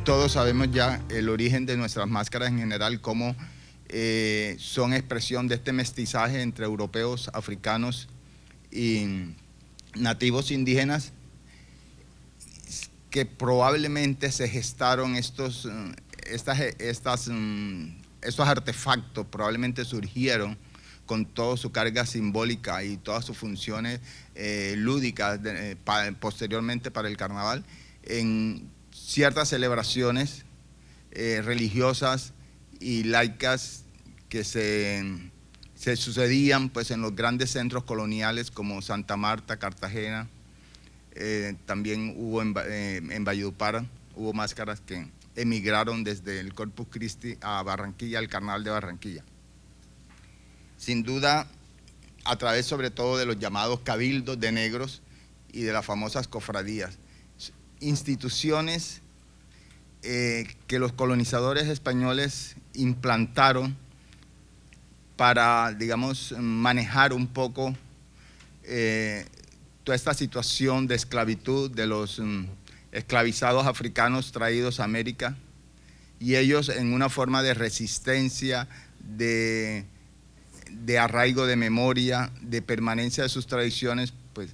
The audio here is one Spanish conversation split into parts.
Todos sabemos ya el origen de nuestras máscaras en general, cómo son expresión de este mestizaje entre europeos, africanos y nativos indígenas, que probablemente se gestaron estos artefactos, probablemente surgieron con toda su carga simbólica y todas sus funciones lúdicas posteriormente para el carnaval, en ciertas celebraciones religiosas y laicas que se sucedían pues, en los grandes centros coloniales como Santa Marta, Cartagena. También hubo en Valledupar, hubo máscaras que emigraron desde el Corpus Christi a Barranquilla, al Carnaval de Barranquilla. Sin duda, a través sobre todo de los llamados cabildos de negros y de las famosas cofradías, instituciones que los colonizadores españoles implantaron para, digamos, manejar un poco toda esta situación de esclavitud de los esclavizados africanos traídos a América, y ellos en una forma de resistencia, de arraigo de memoria, de permanencia de sus tradiciones, pues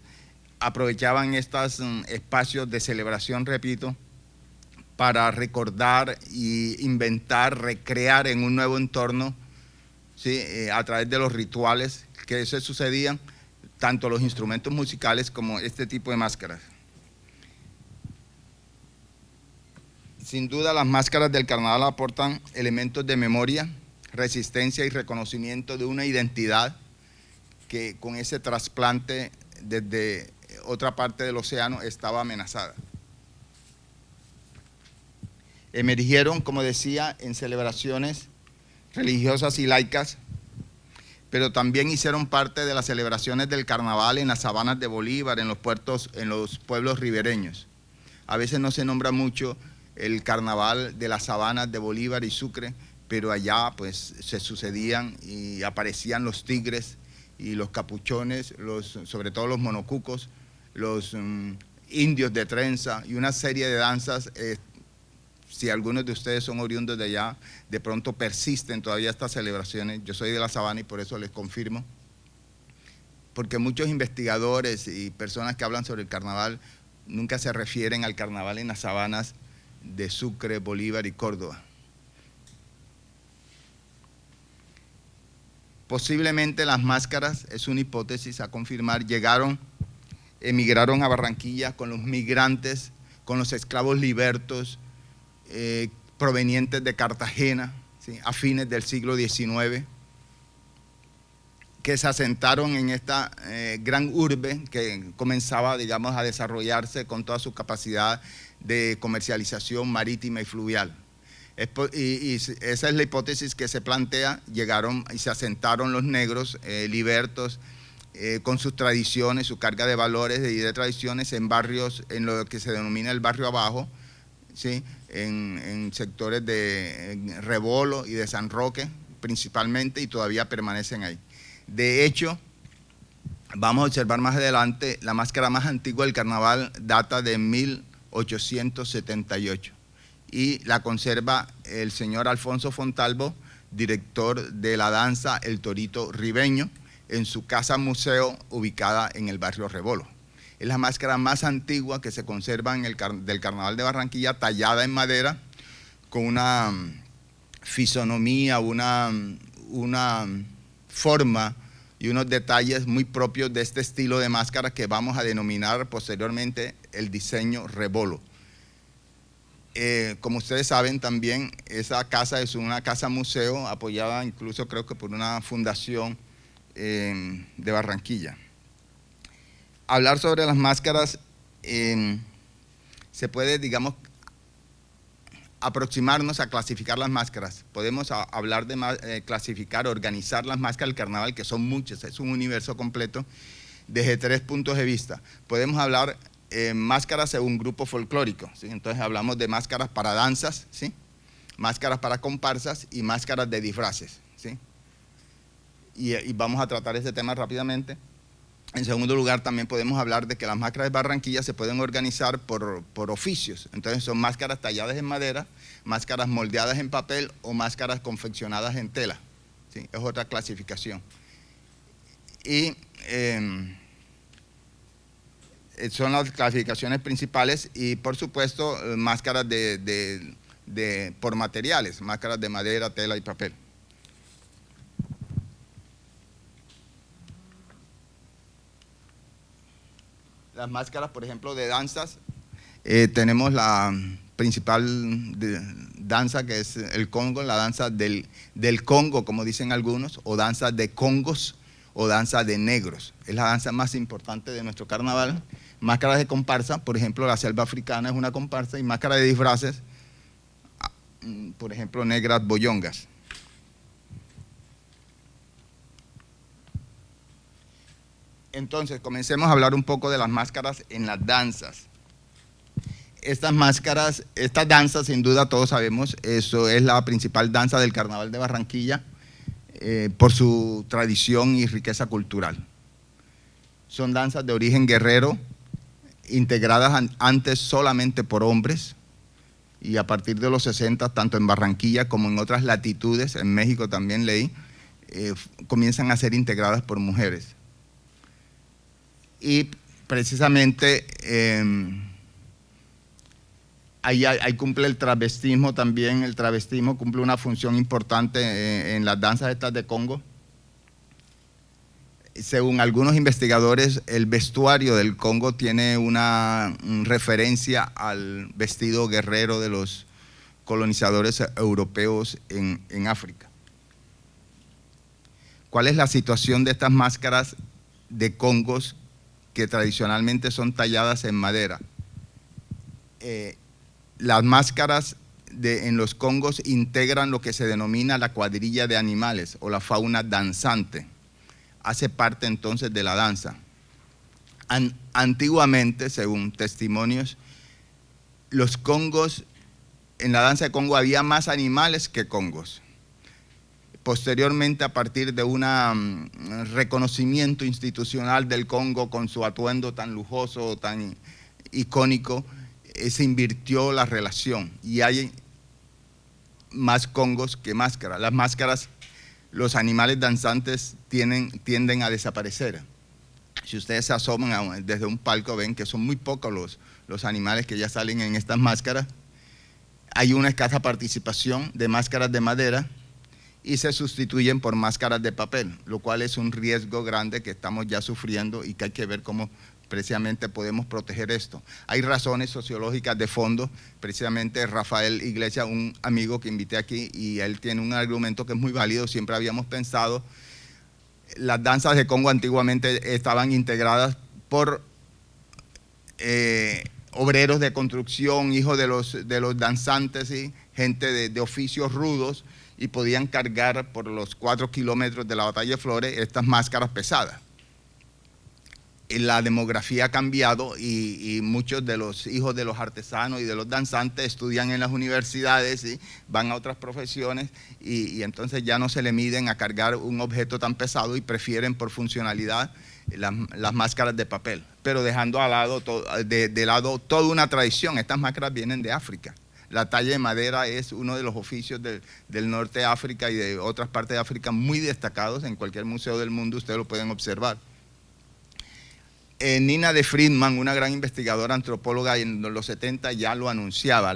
aprovechaban estos espacios de celebración, repito, para recordar y inventar, recrear en un nuevo entorno, ¿sí? A través de los rituales que se sucedían, tanto los instrumentos musicales como este tipo de máscaras. Sin duda, las máscaras del carnaval aportan elementos de memoria, resistencia y reconocimiento de una identidad que con ese trasplante desde otra parte del océano estaba amenazada. Emergieron, como decía, en celebraciones religiosas y laicas, pero también hicieron parte de las celebraciones del carnaval en las sabanas de Bolívar, en los pueblos ribereños. A veces no se nombra mucho el carnaval de las sabanas de Bolívar y Sucre, pero allá pues se sucedían y aparecían los tigres y los capuchones, sobre todo los monocucos, los indios de trenza y una serie de danzas. Si algunos de ustedes son oriundos de allá, de pronto persisten todavía estas celebraciones. Yo soy de la sabana y por eso les confirmo, porque muchos investigadores y personas que hablan sobre el carnaval nunca se refieren al carnaval en las sabanas de Sucre, Bolívar y Córdoba. Posiblemente las máscaras, es una hipótesis a confirmar, emigraron a Barranquilla con los migrantes, con los esclavos libertos provenientes de Cartagena, ¿sí? A fines del siglo XIX, que se asentaron en esta gran urbe que comenzaba, digamos, a desarrollarse con toda su capacidad de comercialización marítima y fluvial. Y esa es la hipótesis que se plantea. Llegaron y se asentaron los negros libertos con sus tradiciones, su carga de valores y de tradiciones en barrios, en lo que se denomina el barrio abajo, ¿sí? En sectores de Rebolo y de San Roque principalmente, y todavía permanecen ahí. De hecho, vamos a observar más adelante, la máscara más antigua del carnaval data de 1878 y la conserva el señor Alfonso Fontalvo, director de la danza El Torito Ribeño, en su casa museo ubicada en el barrio Rebolo. Es la máscara más antigua que se conserva del Carnaval de Barranquilla, tallada en madera, con una fisonomía, una forma y unos detalles muy propios de este estilo de máscara que vamos a denominar posteriormente el diseño Rebolo. Como ustedes saben también, esa casa es una casa museo apoyada incluso creo que por una fundación de Barranquilla. Hablar sobre las máscaras, se puede, digamos, aproximarnos a clasificar las máscaras. Podemos hablar de clasificar, organizar las máscaras del carnaval, que son muchas, es un universo completo, desde 3 puntos de vista. Podemos hablar máscaras según grupo folclórico, ¿sí? Entonces hablamos de máscaras para danzas, ¿sí? Máscaras para comparsas y máscaras de disfraces, ¿sí? Y vamos a tratar este tema rápidamente. En segundo lugar, también podemos hablar de que las máscaras de Barranquilla se pueden organizar por oficios. Entonces son máscaras talladas en madera, máscaras moldeadas en papel o máscaras confeccionadas en tela. ¿Sí? Es otra clasificación. Y son las clasificaciones principales y, por supuesto, máscaras por materiales, máscaras de madera, tela y papel. Las máscaras, por ejemplo, de danzas, tenemos la principal danza, que es el Congo, la danza del Congo, como dicen algunos, o danza de congos, o danza de negros. Es la danza más importante de nuestro carnaval. Máscaras de comparsa, por ejemplo, la selva africana es una comparsa, y máscaras de disfraces, por ejemplo, negras boyongas. Entonces, comencemos a hablar un poco de las máscaras en las danzas. Estas máscaras, esta danza, sin duda todos sabemos, eso es la principal danza del Carnaval de Barranquilla, por su tradición y riqueza cultural. Son danzas de origen guerrero, integradas antes solamente por hombres, y a partir de los 60, tanto en Barranquilla como en otras latitudes, en México también leí, comienzan a ser integradas por mujeres. Y precisamente ahí cumple el travestismo también. El travestismo cumple una función importante en las danzas estas de Congo. Según algunos investigadores, el vestuario del Congo tiene una referencia al vestido guerrero de los colonizadores europeos en África. ¿Cuál es la situación de estas máscaras de congos que tradicionalmente son talladas en madera? Las máscaras en los congos integran lo que se denomina la cuadrilla de animales o la fauna danzante. Hace parte entonces de la danza. Antiguamente, según testimonios, los congos, en la danza de Congo había más animales que congos. Posteriormente, a partir de un reconocimiento institucional del Congo con su atuendo tan lujoso, tan icónico, se invirtió la relación y hay más congos que máscaras. Las máscaras, los animales danzantes tienden a desaparecer. Si ustedes se asoman desde un palco, ven que son muy pocos los animales que ya salen en estas máscaras. Hay una escasa participación de máscaras de madera y se sustituyen por máscaras de papel, lo cual es un riesgo grande que estamos ya sufriendo y que hay que ver cómo precisamente podemos proteger esto. Hay razones sociológicas de fondo. Precisamente Rafael Iglesias, un amigo que invité aquí, y él tiene un argumento que es muy válido. Siempre habíamos pensado, las danzas de Congo antiguamente estaban integradas por obreros de construcción, hijos de los danzantes, ¿sí? Gente de oficios rudos, y podían cargar por los 4 kilómetros de la Batalla de Flores estas máscaras pesadas. La demografía ha cambiado y muchos de los hijos de los artesanos y de los danzantes estudian en las universidades, ¿sí? Van a otras profesiones y entonces ya no se le miden a cargar un objeto tan pesado y prefieren por funcionalidad las máscaras de papel, pero dejando de lado toda una tradición. Estas máscaras vienen de África. La talla de madera es uno de los oficios del norte de África y de otras partes de África muy destacados. En cualquier museo del mundo ustedes lo pueden observar. Nina de Friedman, una gran investigadora antropóloga, en los 70 ya lo anunciaba.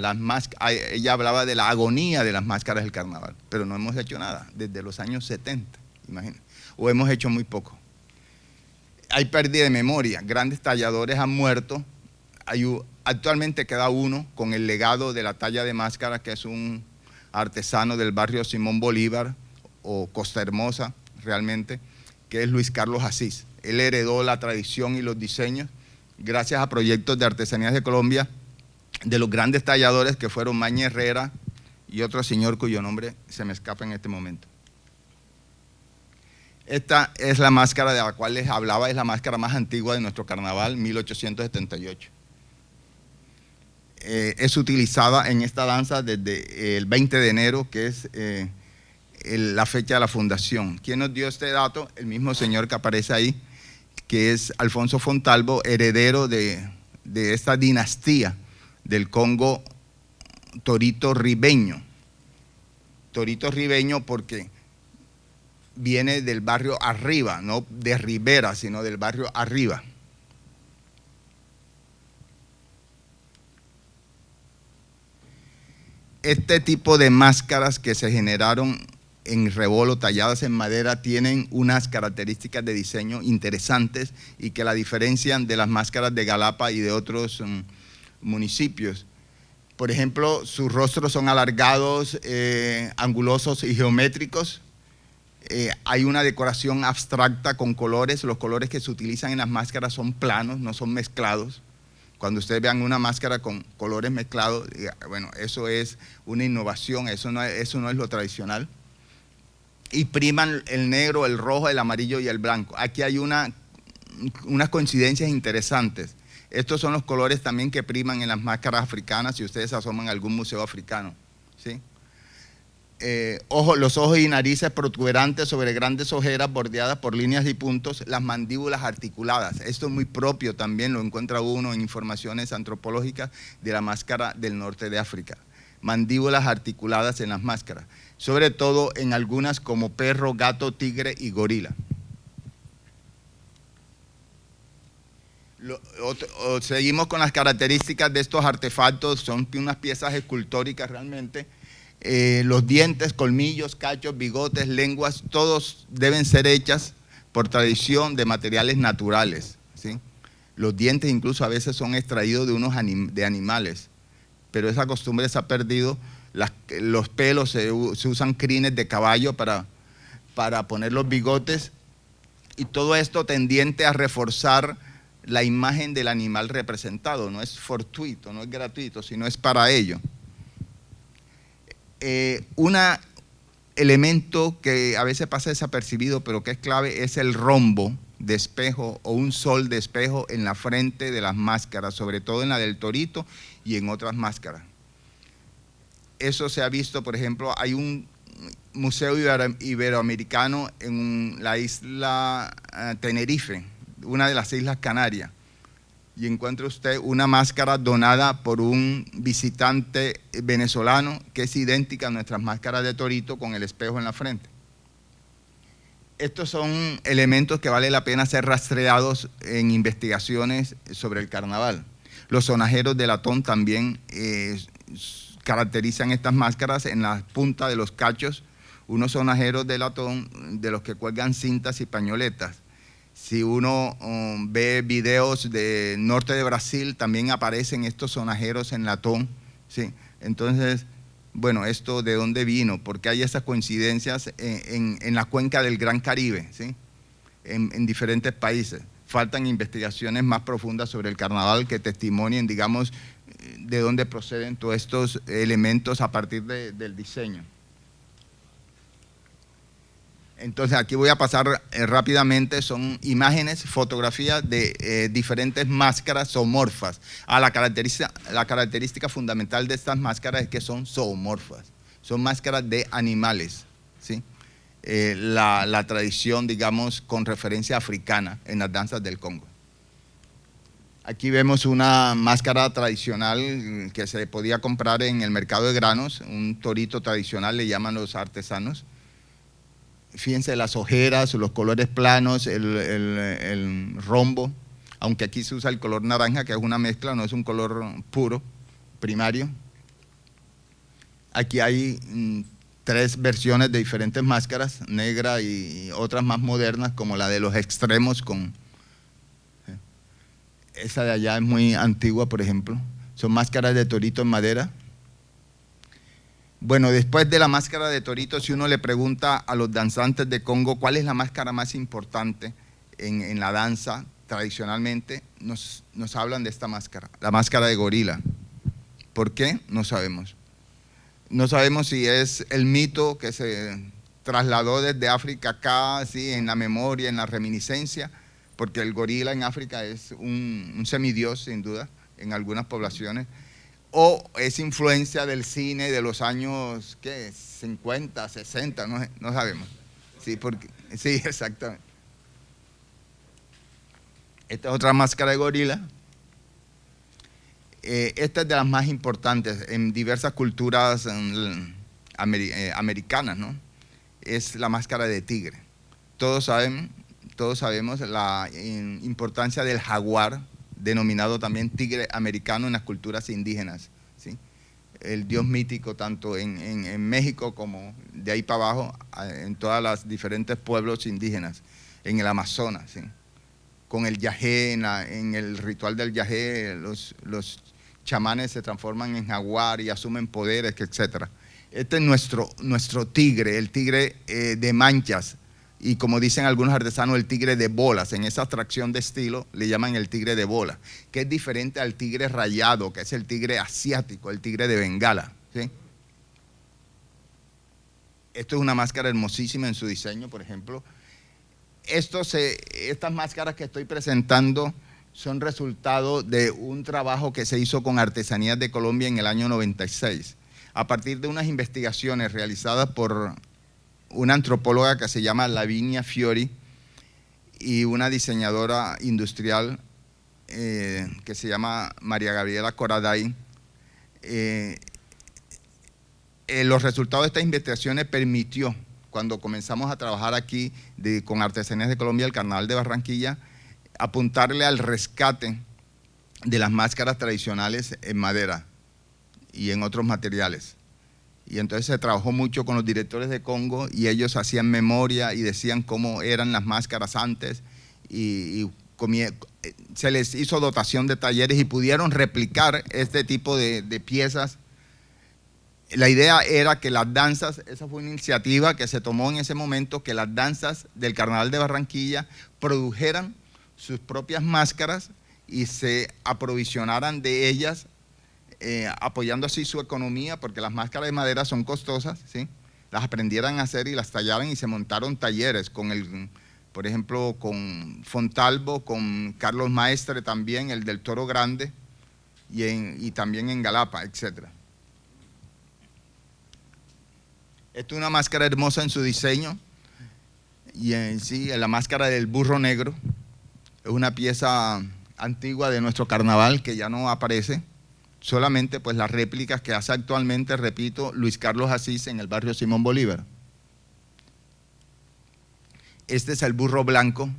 Ella hablaba de la agonía de las máscaras del carnaval, pero no hemos hecho nada desde los años 70, imagínense, o hemos hecho muy poco. Hay pérdida de memoria, grandes talladores han muerto. Actualmente queda uno con el legado de la talla de máscara, que es un artesano del barrio Simón Bolívar o Costa Hermosa, realmente, que es Luis Carlos Asís. Él heredó la tradición y los diseños gracias a proyectos de artesanías de Colombia de los grandes talladores que fueron Maña Herrera y otro señor cuyo nombre se me escapa en este momento. Esta es la máscara de la cual les hablaba, es la máscara más antigua de nuestro carnaval, 1878. Es utilizada en esta danza desde el 20 de enero, que es la fecha de la fundación. ¿Quién nos dio este dato? El mismo señor que aparece ahí, que es Alfonso Fontalvo, heredero de esta dinastía del Congo torito ribeño. Torito ribeño porque viene del barrio arriba, no de Ribera, sino del barrio arriba. Este tipo de máscaras que se generaron en Rebolo, talladas en madera, tienen unas características de diseño interesantes y que la diferencian de las máscaras de Galapa y de otros municipios. Por ejemplo, sus rostros son alargados, angulosos y geométricos. Hay una decoración abstracta con colores. Los colores que se utilizan en las máscaras son planos, no son mezclados. Cuando ustedes vean una máscara con colores mezclados, bueno, eso es una innovación, eso no es lo tradicional. Y priman el negro, el rojo, el amarillo y el blanco. Aquí hay unas coincidencias interesantes. Estos son los colores también que priman en las máscaras africanas, si ustedes asoman a algún museo africano, ¿sí? Los ojos y narices protuberantes sobre grandes ojeras bordeadas por líneas y puntos, las mandíbulas articuladas. Esto es muy propio también, lo encuentra uno en informaciones antropológicas de la máscara del norte de África. Mandíbulas articuladas en las máscaras, sobre todo en algunas como perro, gato, tigre y gorila. Seguimos con las características de estos artefactos, son unas piezas escultóricas realmente. Los dientes, colmillos, cachos, bigotes, lenguas, todos deben ser hechas por tradición de materiales naturales, ¿sí? Los dientes incluso a veces son extraídos de animales, pero esa costumbre se ha perdido. Los pelos se usan crines de caballo para poner los bigotes, y todo esto tendiente a reforzar la imagen del animal representado. No es fortuito, no es gratuito, sino es para ello. Un elemento que a veces pasa desapercibido, pero que es clave, es el rombo de espejo o un sol de espejo en la frente de las máscaras, sobre todo en la del torito y en otras máscaras. Eso se ha visto, por ejemplo, hay un museo iberoamericano en la isla Tenerife, una de las Islas Canarias, y encuentra usted una máscara donada por un visitante venezolano que es idéntica a nuestras máscaras de torito con el espejo en la frente. Estos son elementos que vale la pena ser rastreados en investigaciones sobre el carnaval. Los sonajeros de latón también caracterizan estas máscaras en la punta de los cachos, unos sonajeros de latón de los que cuelgan cintas y pañoletas. Si uno ve videos del norte de Brasil, también aparecen estos sonajeros en latón, ¿sí? Entonces, bueno, ¿esto de dónde vino? Porque hay esas coincidencias en la cuenca del Gran Caribe, ¿sí? En diferentes países. Faltan investigaciones más profundas sobre el carnaval que testimonien, digamos, de dónde proceden todos estos elementos a partir del diseño. Entonces aquí voy a pasar rápidamente, son imágenes, fotografías de diferentes máscaras zoomorfas. La característica fundamental de estas máscaras es que son zoomorfas, son máscaras de animales, ¿sí? La tradición, digamos, con referencia africana en las danzas del Congo. Aquí vemos una máscara tradicional que se podía comprar en el mercado de granos, un torito tradicional, le llaman los artesanos. Fíjense las ojeras, los colores planos, el rombo, aunque aquí se usa el color naranja, que es una mezcla, no es un color puro, primario. Aquí hay 3 versiones de diferentes máscaras, negra y otras más modernas, como la de los extremos. Esa de allá es muy antigua, por ejemplo. Son máscaras de torito en madera. Bueno, después de la máscara de torito, si uno le pregunta a los danzantes de Congo cuál es la máscara más importante en la danza, tradicionalmente nos hablan de esta máscara, la máscara de gorila. ¿Por qué? No sabemos. No sabemos si es el mito que se trasladó desde África acá, así, en la memoria, en la reminiscencia, porque el gorila en África es un semidios, sin duda, en algunas poblaciones, o es influencia del cine de los años, ¿qué? 50, 60, no sabemos. Sí, sí, exactamente. Esta es otra máscara de gorila. Esta es de las más importantes en diversas culturas americanas, ¿no? Es la máscara de tigre. Todos sabemos la importancia del jaguar, denominado también tigre americano en las culturas indígenas, ¿sí? El dios mítico tanto en México como de ahí para abajo, en todos los diferentes pueblos indígenas, en el Amazonas, ¿sí? Con el yagé, en el ritual del yagé, los chamanes se transforman en jaguar y asumen poderes, etc. Este es nuestro tigre, el tigre de manchas, y como dicen algunos artesanos, el tigre de bolas. En esa abstracción de estilo le llaman el tigre de bola, que es diferente al tigre rayado, que es el tigre asiático, el tigre de Bengala, ¿sí? Esto es una máscara hermosísima en su diseño, por ejemplo. Estas máscaras que estoy presentando son resultado de un trabajo que se hizo con Artesanías de Colombia en el año 96, a partir de unas investigaciones realizadas por una antropóloga que se llama Lavinia Fiori y una diseñadora industrial que se llama María Gabriela Coraday. Los resultados de estas investigaciones permitió, cuando comenzamos a trabajar aquí con Artesanías de Colombia, el Carnaval de Barranquilla, apuntarle al rescate de las máscaras tradicionales en madera y en otros materiales. Y entonces se trabajó mucho con los directores de Congo y ellos hacían memoria y decían cómo eran las máscaras antes y se les hizo dotación de talleres y pudieron replicar este tipo de piezas. La idea era que las danzas, esa fue una iniciativa que se tomó en ese momento, que las danzas del Carnaval de Barranquilla produjeran sus propias máscaras y se aprovisionaran de ellas, apoyando así su economía, porque las máscaras de madera son costosas, ¿sí? Las aprendieran a hacer y las tallaran, y se montaron talleres por ejemplo, con Fontalvo, con Carlos Maestre también, el del Toro Grande, y también en Galapa, etc. Esta es una máscara hermosa en su diseño, y en sí, la máscara del burro negro. Es una pieza antigua de nuestro carnaval que ya no aparece, solamente pues las réplicas que hace actualmente, repito, Luis Carlos Asís en el barrio Simón Bolívar. Este es el burro blanco,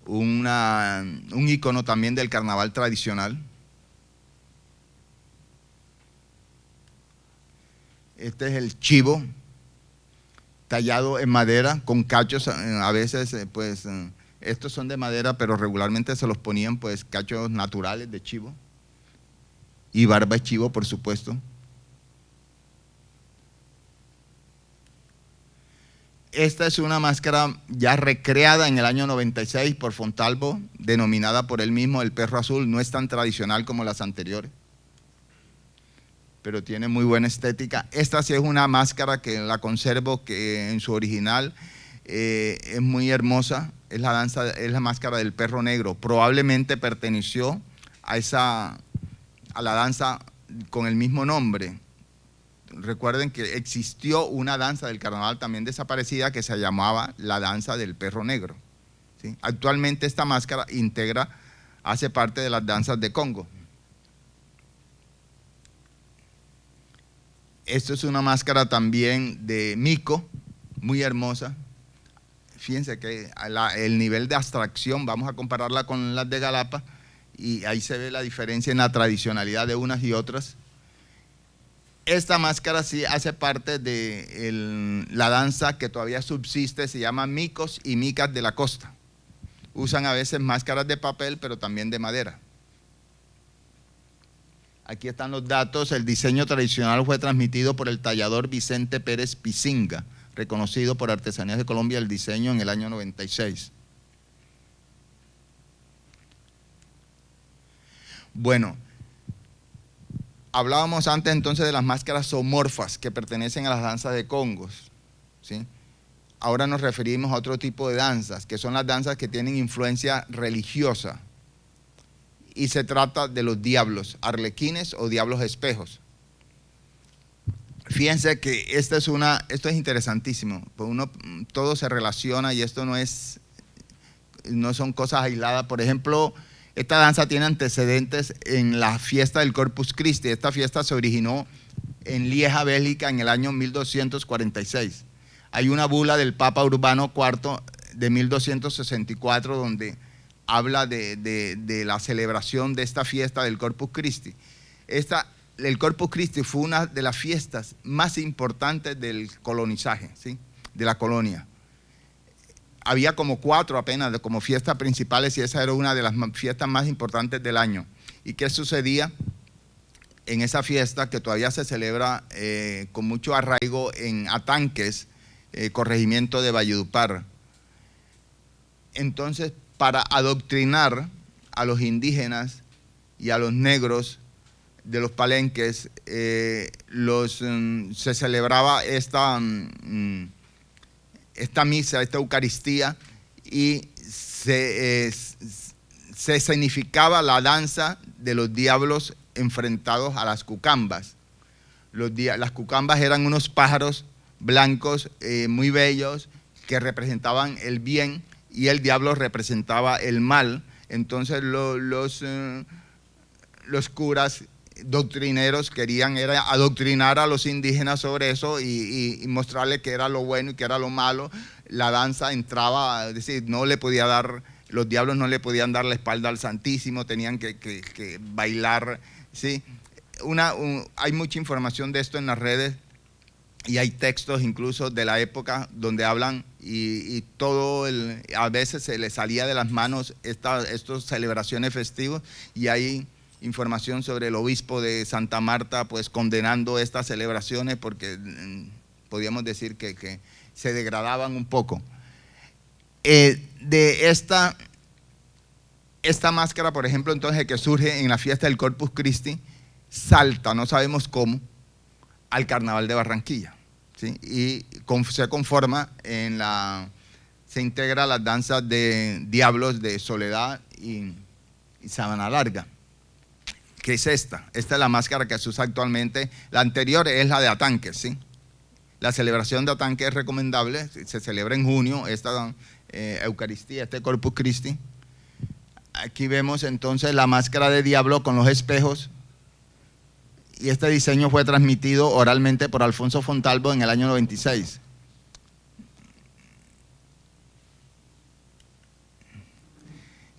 un ícono también del carnaval tradicional. Este es el chivo, tallado en madera, con cachos, a veces pues estos son de madera, pero regularmente se los ponían pues cachos naturales de chivo y barba de chivo, por supuesto. Esta es una máscara ya recreada en el año 96 por Fontalvo, denominada por él mismo el perro azul. No es tan tradicional como las anteriores, pero tiene muy buena estética. Esta sí es una máscara que la conservo, que en su original es muy hermosa. Es la máscara del perro negro. Probablemente perteneció a la danza con el mismo nombre. Recuerden que existió una danza del carnaval también desaparecida que se llamaba la danza del perro negro, ¿sí? Actualmente esta máscara hace parte de las danzas de Congo. Esto es una máscara también de mico, muy hermosa. Fíjense que el nivel de abstracción, vamos a compararla con las de Galapa, y ahí se ve la diferencia en la tradicionalidad de unas y otras. Esta máscara sí hace parte de la danza que todavía subsiste, se llama micos y micas de la costa. Usan a veces máscaras de papel, pero también de madera. Aquí están los datos. El diseño tradicional fue transmitido por el tallador Vicente Pérez Pizinga, reconocido por Artesanías de Colombia el diseño en el año 96. Bueno, hablábamos antes entonces de las máscaras zoomorfas que pertenecen a las danzas de Congos, ¿sí? Ahora nos referimos a otro tipo de danzas, que son las danzas que tienen influencia religiosa, y se trata de los diablos, arlequines o diablos espejos. Fíjense que esto es interesantísimo, pues todo se relaciona, y esto no es no son cosas aisladas. Por ejemplo, esta danza tiene antecedentes en la fiesta del Corpus Christi. Esta fiesta se originó en Lieja, Bélgica, en el año 1246. Hay una bula del Papa Urbano IV de 1264 donde habla de la celebración de esta fiesta del Corpus Christi. El Corpus Christi fue una de las fiestas más importantes del colonizaje, ¿sí? De la colonia. Había como 4 apenas como fiestas principales y esa era una de las fiestas más importantes del año. ¿Y qué sucedía en esa fiesta que todavía se celebra con mucho arraigo en Atanques, corregimiento de Valledupar? Entonces, para adoctrinar a los indígenas y a los negros de los palenques, se celebraba esta misa, esta Eucaristía, y se escenificaba la danza de los diablos enfrentados a las cucambas. Las cucambas eran unos pájaros blancos muy bellos que representaban el bien y el diablo representaba el mal. Entonces los curas doctrineros querían era adoctrinar a los indígenas sobre eso y mostrarles que era lo bueno y que era lo malo. La danza entraba, es decir, los diablos no le podían dar la espalda al Santísimo, tenían que bailar, ¿sí? Hay mucha información de esto en las redes y hay textos incluso de la época donde hablan y a veces se les salía de las manos estas celebraciones festivas, y hay información sobre el obispo de Santa Marta pues condenando estas celebraciones porque podríamos decir que se degradaban un poco. De esta máscara, por ejemplo, entonces, que surge en la fiesta del Corpus Christi, salta, no sabemos cómo, al Carnaval de Barranquilla, ¿sí? Y se conforma se integra a las danzas de diablos de Soledad y Sabana Larga. ¿Qué es esta? Esta es la máscara que se usa actualmente. La anterior es la de Atanques, ¿sí? La celebración de Atanques es recomendable, se celebra en junio, esta Eucaristía, este Corpus Christi. Aquí vemos entonces la máscara de diablo con los espejos, y este diseño fue transmitido oralmente por Alfonso Fontalvo en el año 96.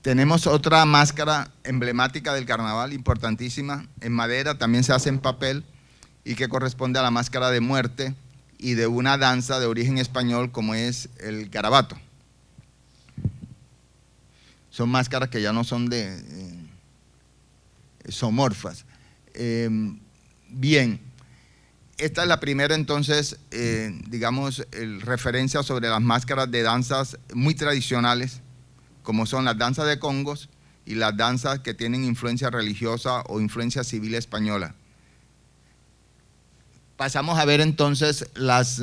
Tenemos otra máscara emblemática del carnaval, importantísima, en madera, también se hace en papel, y que corresponde a la máscara de muerte y de una danza de origen español como es el garabato. Son máscaras que ya no son zoomorfas. Bien, esta es la primera entonces, digamos, referencia sobre las máscaras de danzas muy tradicionales, como son las danzas de congos y las danzas que tienen influencia religiosa o influencia civil española. Pasamos a ver entonces las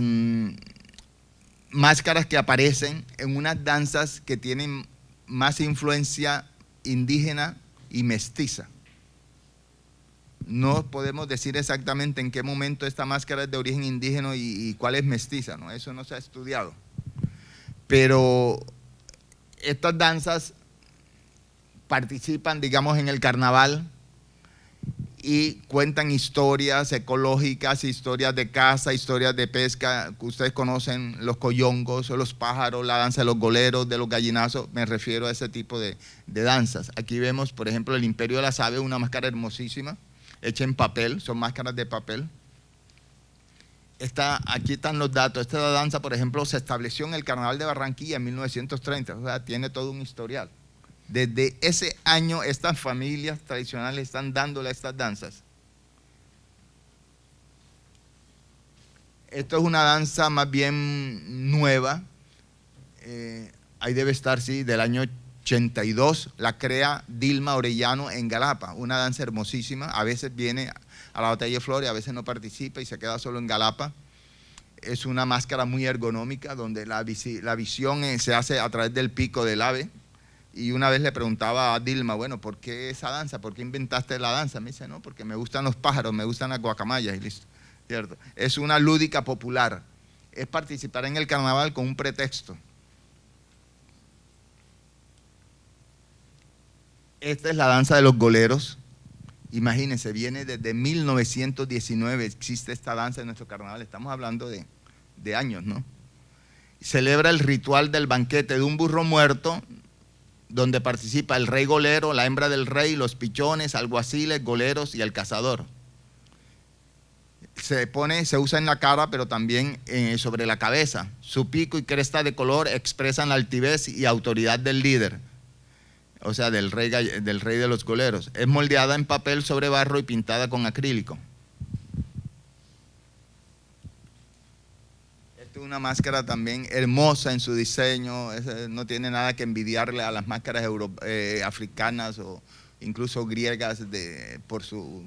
máscaras que aparecen en unas danzas que tienen más influencia indígena y mestiza. No podemos decir exactamente en qué momento esta máscara es de origen indígena y cuál es mestiza, ¿no? Eso no se ha estudiado. Pero estas danzas participan, digamos, en el carnaval y cuentan historias ecológicas, historias de caza, historias de pesca. Ustedes conocen los coyongos, los pájaros, la danza de los goleros, de los gallinazos. Me refiero a ese tipo de danzas. Aquí vemos, por ejemplo, el Imperio de las Aves, una máscara hermosísima, hecha en papel, son máscaras de papel. Aquí están los datos. Esta danza, por ejemplo, se estableció en el Carnaval de Barranquilla en 1930, o sea, tiene todo un historial. Desde ese año, estas familias tradicionales están dándole a estas danzas. Esto es una danza más bien nueva, ahí debe estar, sí, del año 82, la crea Dilma Orellano en Galapa, una danza hermosísima. A veces viene a la Batalla de Flores, a veces no participa y se queda solo en Galapa. Es una máscara muy ergonómica donde la visión se hace a través del pico del ave. Y una vez le preguntaba a Dilma, bueno, ¿por qué esa danza? ¿Por qué inventaste la danza? Me dice, no, porque me gustan los pájaros, me gustan las guacamayas y listo, ¿cierto? Es una lúdica popular, es participar en el carnaval con un pretexto. Esta es la danza de los goleros. Imagínense, viene desde 1919, existe esta danza en nuestro carnaval. Estamos hablando de años, ¿no? Celebra el ritual del banquete de un burro muerto, donde participa el rey golero, la hembra del rey, los pichones, alguaciles, goleros y el cazador. Se usa en la cara, pero también sobre la cabeza. Su pico y cresta de color expresan la altivez y autoridad del líder, o sea, del rey de los goleros. Es moldeada en papel sobre barro y pintada con acrílico. Esta es una máscara también hermosa en su diseño, no tiene nada que envidiarle a las máscaras africanas o incluso griegas por su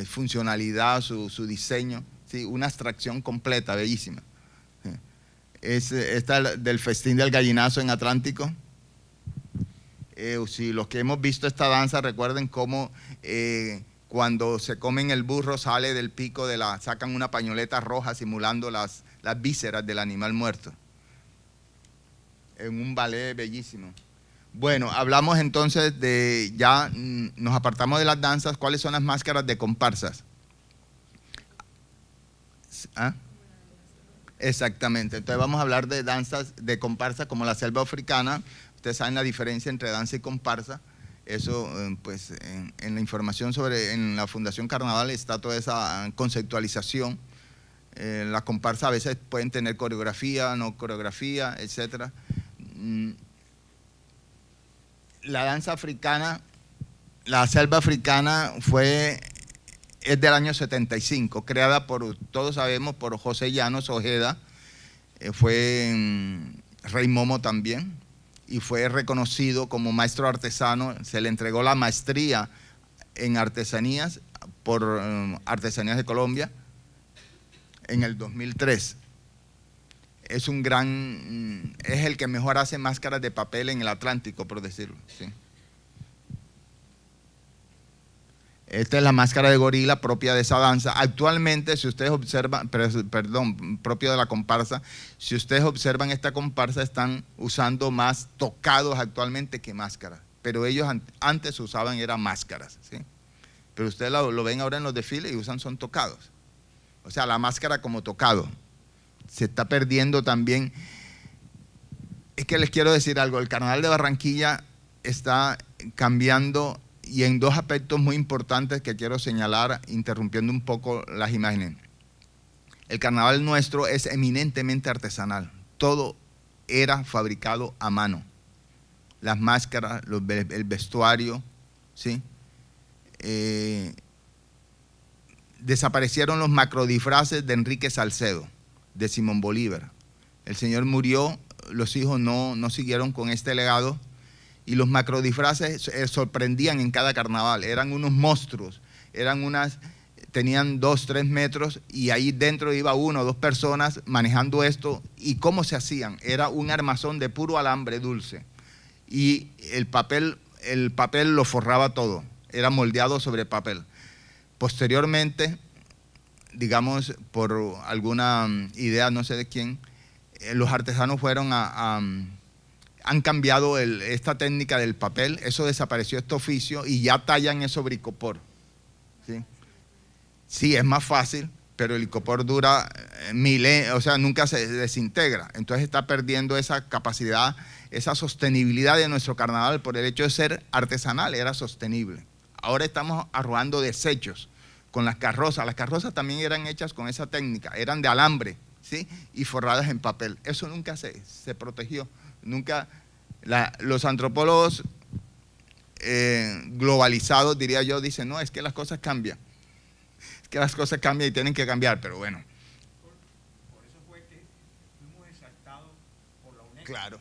funcionalidad, su diseño, ¿sí? Una abstracción completa, bellísima. Esta del festín del gallinazo en Atlántico. Si los que hemos visto esta danza recuerden cómo cuando se comen el burro sale del pico sacan una pañoleta roja simulando las vísceras del animal muerto. En un ballet bellísimo. Bueno, hablamos entonces ya nos apartamos de las danzas. ¿Cuáles son las máscaras de comparsas? ¿Ah? Exactamente, entonces vamos a hablar de danzas de comparsa como la selva africana. Ustedes saben la diferencia entre danza y comparsa. Eso, pues, en la información en la Fundación Carnaval está toda esa conceptualización. La comparsa a veces pueden tener coreografía, no coreografía, etc. La danza africana, la selva africana es del año 75, creada todos sabemos, por José Llanos Ojeda, fue Rey Momo también, y fue reconocido como maestro artesano. Se le entregó la maestría en artesanías por Artesanías de Colombia en el 2003. Es el que mejor hace máscaras de papel en el Atlántico, por decirlo, ¿sí? Esta es la máscara de gorila propia de esa danza. Actualmente, si ustedes observan, propio de la comparsa, si ustedes observan esta comparsa, están usando más tocados actualmente que máscaras. Pero ellos antes usaban eran máscaras, ¿sí? Pero ustedes lo ven ahora en los desfiles y son tocados. O sea, la máscara como tocado. Se está perdiendo también. Es que les quiero decir algo, el Carnaval de Barranquilla está cambiando, y en dos aspectos muy importantes que quiero señalar, interrumpiendo un poco las imágenes. El carnaval nuestro es eminentemente artesanal, todo era fabricado a mano. Las máscaras, el vestuario, ¿sí? Desaparecieron los macrodisfraces de Enrique Salcedo, de Simón Bolívar. El señor murió, los hijos no siguieron con este legado, y los macrodisfraces sorprendían en cada carnaval. Eran unos monstruos, tenían 2, 3 metros, y ahí dentro iba 1 o 2 personas manejando esto. ¿Y cómo se hacían? Era un armazón de puro alambre dulce, y el papel lo forraba todo, era moldeado sobre papel. Posteriormente, digamos, por alguna idea, no sé de quién, los artesanos han cambiado esta técnica del papel, eso desapareció, este oficio, y ya tallan eso sobre icopor, ¿sí? Sí, es más fácil, pero el icopor dura o sea, nunca se desintegra. Entonces está perdiendo esa capacidad, esa sostenibilidad de nuestro carnaval por el hecho de ser artesanal, era sostenible. Ahora estamos arrojando desechos con las carrozas. Las carrozas también eran hechas con esa técnica, eran de alambre, ¿sí? Y forradas en papel. Eso nunca se protegió. Nunca, los antropólogos globalizados, diría yo, dicen, no, es que las cosas cambian. Es que las cosas cambian y tienen que cambiar, pero bueno. Por eso fue que fuimos exaltados por la UNESCO. Claro.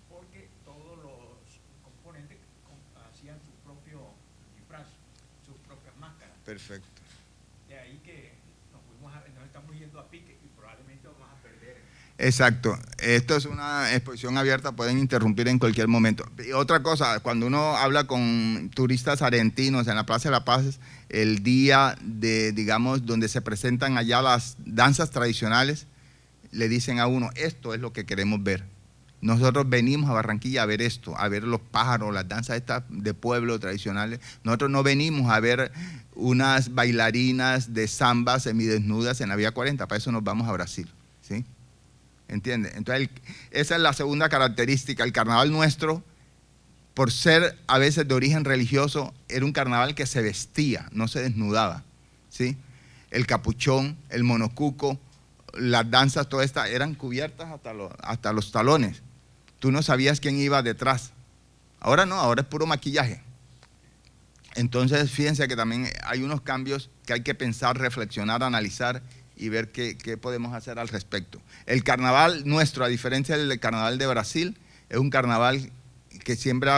Porque todos los componentes hacían su propio disfraz, sus propias máscaras. Perfecto. De ahí que nos estamos yendo a pique y probablemente vamos a perder. Exacto. Esto es una exposición abierta, pueden interrumpir en cualquier momento. Y otra cosa, cuando uno habla con turistas argentinos en la Plaza de la Paz, el día digamos, donde se presentan allá las danzas tradicionales, le dicen a uno, esto es lo que queremos ver. Nosotros venimos a Barranquilla a ver esto, a ver los pájaros, las danzas estas de pueblo tradicionales. Nosotros no venimos a ver unas bailarinas de samba semidesnudas en la Vía 40, para eso nos vamos a Brasil, ¿sí? ¿Entiendes? Entonces, esa es la segunda característica. El carnaval nuestro, por ser a veces de origen religioso, era un carnaval que se vestía, no se desnudaba, ¿sí? El capuchón, el monocuco, las danzas, todas estas eran cubiertas hasta los talones. Tú no sabías quién iba detrás. Ahora no, ahora es puro maquillaje. Entonces, fíjense que también hay unos cambios que hay que pensar, reflexionar, analizar y ver qué podemos hacer al respecto. El carnaval nuestro, a diferencia del carnaval de Brasil, es un carnaval que siempre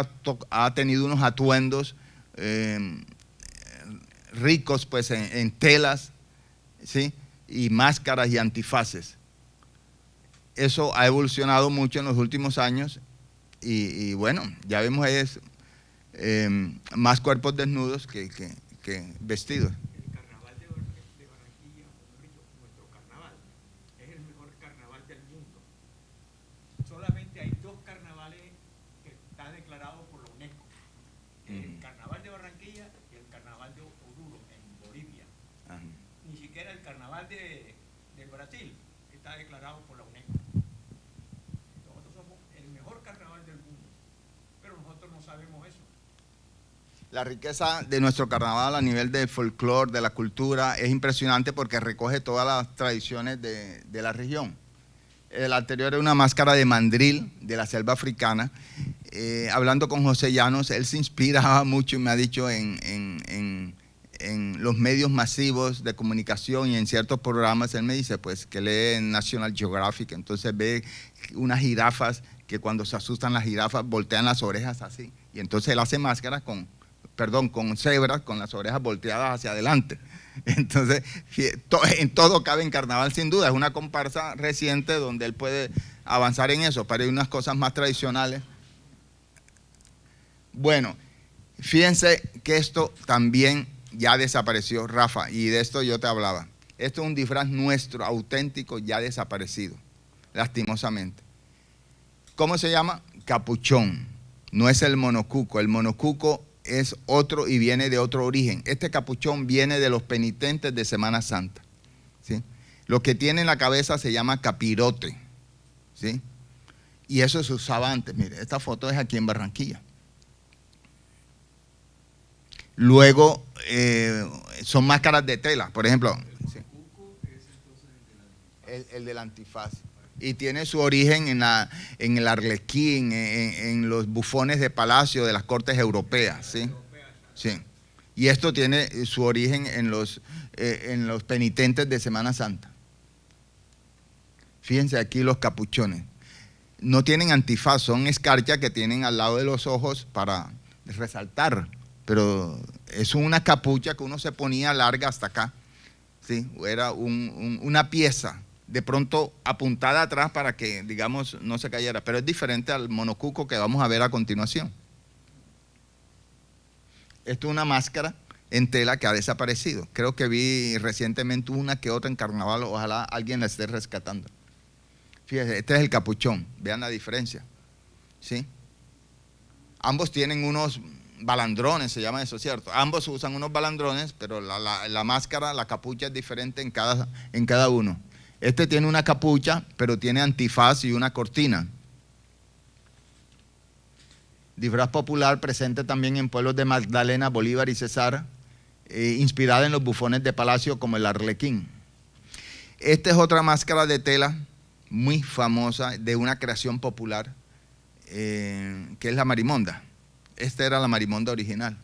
ha tenido unos atuendos ricos pues, en telas, ¿sí? Y máscaras y antifaces. Eso ha evolucionado mucho en los últimos años y bueno, ya vemos más cuerpos desnudos que vestidos. El carnaval de Barranquilla, nuestro carnaval, es el mejor carnaval del mundo. Solamente hay dos carnavales que están declarados por la UNESCO. El carnaval de Barranquilla y el carnaval de Oruro, en Bolivia. Ajá. Ni siquiera el carnaval del Brasil está declarado por la UNESCO. Nosotros somos el mejor carnaval del mundo, pero nosotros no sabemos eso. La riqueza de nuestro carnaval a nivel de folclore, de la cultura, es impresionante porque recoge todas las tradiciones de la región. El anterior era una máscara de mandril de la selva africana. Hablando con José Llanos, él se inspiraba mucho y me ha dicho en los medios masivos de comunicación y en ciertos programas. Él me dice pues que lee en National Geographic, entonces ve unas jirafas que cuando se asustan las jirafas voltean las orejas así. Y entonces él hace máscaras con cebras con las orejas volteadas hacia adelante. Entonces, en todo cabe en carnaval sin duda. Es una comparsa reciente donde él puede avanzar en eso, pero hay unas cosas más tradicionales. Bueno, fíjense que esto también ya desapareció, Rafa, y de esto yo te hablaba. Esto es un disfraz nuestro, auténtico, ya desaparecido, lastimosamente. ¿Cómo se llama? Capuchón. No es el monocuco. El monocuco es otro y viene de otro origen. Este capuchón viene de los penitentes de Semana Santa, ¿sí? Lo que tiene en la cabeza se llama capirote, ¿sí? Y eso se usaba antes. Mire, esta foto es aquí en Barranquilla. Luego son máscaras de tela, por ejemplo. ¿Sí? El del antifaz. Y tiene su origen en el arlequín, en los bufones de palacio de las cortes europeas, ¿sí? Sí. Y esto tiene su origen en los penitentes de Semana Santa. Fíjense aquí los capuchones. No tienen antifaz, son escarchas que tienen al lado de los ojos para resaltar, pero es una capucha que uno se ponía larga hasta acá, ¿sí? Era una pieza de pronto apuntada atrás para que, digamos, no se cayera, pero es diferente al monocuco que vamos a ver a continuación. Esto es una máscara en tela que ha desaparecido. Creo que vi recientemente una que otra en carnaval, ojalá alguien la esté rescatando. Fíjense, este es el capuchón, vean la diferencia, ¿sí? Ambos tienen unos balandrones, se llama eso, ¿cierto? Ambos usan unos balandrones, pero la máscara, la capucha es diferente en cada uno. Este tiene una capucha, pero tiene antifaz y una cortina. Disfraz popular presente también en pueblos de Magdalena, Bolívar y Cesar, inspirada en los bufones de palacio como el arlequín. Esta es otra máscara de tela muy famosa de una creación popular, que es la marimonda. Esta era la marimonda original.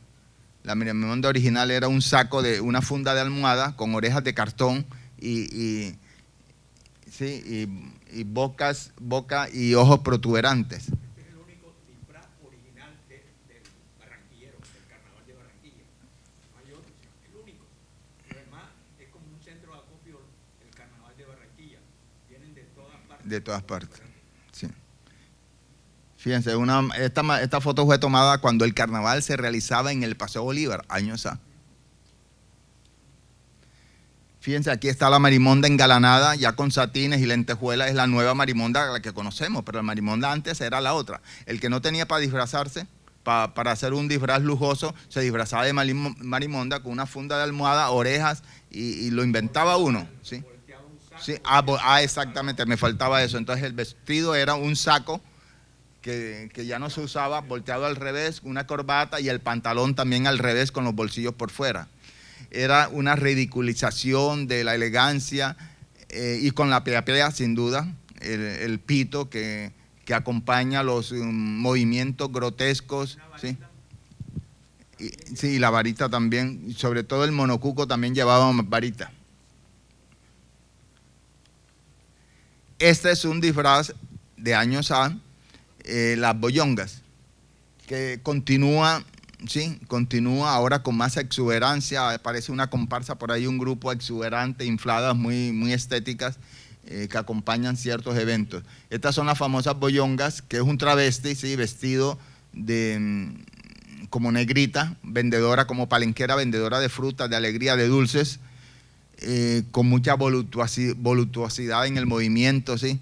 La marimonda original era un saco de una funda de almohada con orejas de cartón y boca y ojos protuberantes. Este es el único disfraz original del barranquillero, del carnaval de Barranquilla. No hay otro, el único. Lo demás es como un centro de acopio del carnaval de Barranquilla. Vienen de todas partes. De todas partes, sí. Fíjense, esta foto fue tomada cuando el carnaval se realizaba en el Paseo Bolívar, años A. Fíjense, aquí está la marimonda engalanada, ya con satines y lentejuelas, es la nueva marimonda, la que conocemos, pero la marimonda antes era la otra. El que no tenía para disfrazarse, para hacer un disfraz lujoso, se disfrazaba de marimonda con una funda de almohada, orejas, y lo inventaba uno, ¿sí? Sí, exactamente, me faltaba eso. Entonces el vestido era un saco que ya no se usaba, volteado al revés, una corbata y el pantalón también al revés con los bolsillos por fuera. Era una ridiculización de la elegancia y con la pea sin duda, el pito que acompaña los movimientos grotescos, ¿sí? Sí, la varita también, sobre todo el monocuco también llevaba varita. Este es un disfraz de años A, las boyongas, que continúa, sí, continúa ahora con más exuberancia, parece una comparsa por ahí, un grupo exuberante, infladas, muy estéticas, que acompañan ciertos eventos. Estas son las famosas boyongas, que es un travesti, sí, vestido de como negrita, vendedora, como palenquera, vendedora de frutas, de alegría, de dulces, con mucha voluptuosidad en el movimiento, ¿sí?